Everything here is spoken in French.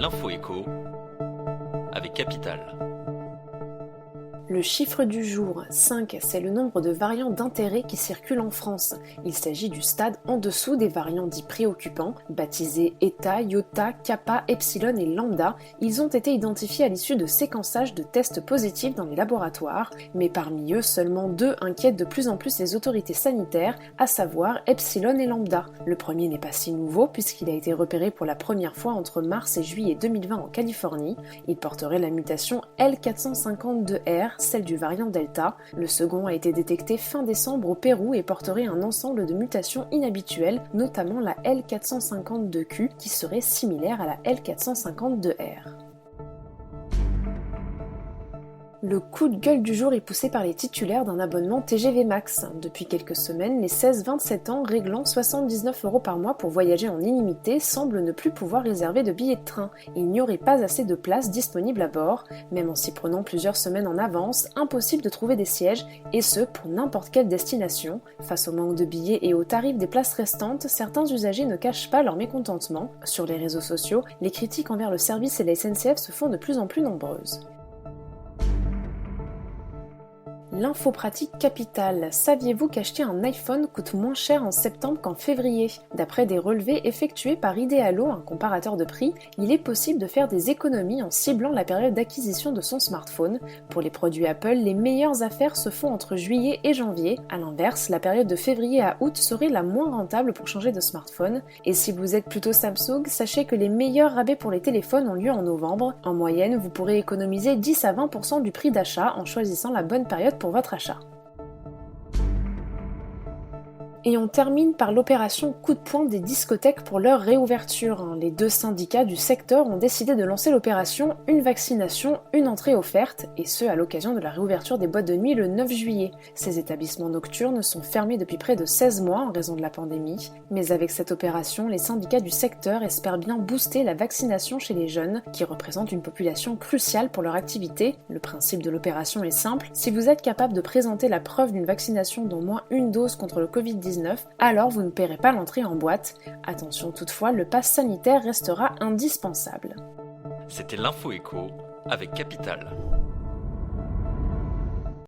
L'info écho avec Capital. Le chiffre du jour, 5, c'est le nombre de variants d'intérêt qui circulent en France. Il s'agit du stade en dessous des variants dits préoccupants, baptisés Eta, Iota, Kappa, Epsilon et Lambda. Ils ont été identifiés à l'issue de séquençage de tests positifs dans les laboratoires, mais parmi eux, seulement 2 inquiètent de plus en plus les autorités sanitaires, à savoir Epsilon et Lambda. Le premier n'est pas si nouveau puisqu'il a été repéré pour la première fois entre mars et juillet 2020 en Californie. Il porterait la mutation L452R, celle du variant Delta. Le second a été détecté fin décembre au Pérou et porterait un ensemble de mutations inhabituelles, notamment la L452Q qui serait similaire à la L452R. Le coup de gueule du jour est poussé par les titulaires d'un abonnement TGV Max. Depuis quelques semaines, les 16-27 ans réglant 79 € par mois pour voyager en illimité semblent ne plus pouvoir réserver de billets de train. Il n'y aurait pas assez de places disponibles à bord. Même en s'y prenant plusieurs semaines en avance, impossible de trouver des sièges, et ce pour n'importe quelle destination. Face au manque de billets et au tarif des places restantes, certains usagers ne cachent pas leur mécontentement. Sur les réseaux sociaux, les critiques envers le service et la SNCF se font de plus en plus nombreuses. L'info pratique capitale. Saviez-vous qu'acheter un iPhone coûte moins cher en septembre qu'en février ? D'après des relevés effectués par Idealo, un comparateur de prix, il est possible de faire des économies en ciblant la période d'acquisition de son smartphone. Pour les produits Apple, les meilleures affaires se font entre juillet et janvier. A l'inverse, la période de février à août serait la moins rentable pour changer de smartphone. Et si vous êtes plutôt Samsung, sachez que les meilleurs rabais pour les téléphones ont lieu en novembre. En moyenne, vous pourrez économiser 10 à 20% du prix d'achat en choisissant la bonne période pour votre achat. Et on termine par l'opération coup de poing des discothèques pour leur réouverture. Les 2 syndicats du secteur ont décidé de lancer l'opération Une vaccination, une entrée offerte, et ce à l'occasion de la réouverture des boîtes de nuit le 9 juillet. Ces établissements nocturnes sont fermés depuis près de 16 mois en raison de la pandémie, mais avec cette opération, les syndicats du secteur espèrent bien booster la vaccination chez les jeunes, qui représentent une population cruciale pour leur activité. Le principe de l'opération est simple, si vous êtes capable de présenter la preuve d'une vaccination d'au moins une dose contre le Covid-19, alors vous ne paierez pas l'entrée en boîte. Attention toutefois, le pass sanitaire restera indispensable. C'était l'info écho avec Capital.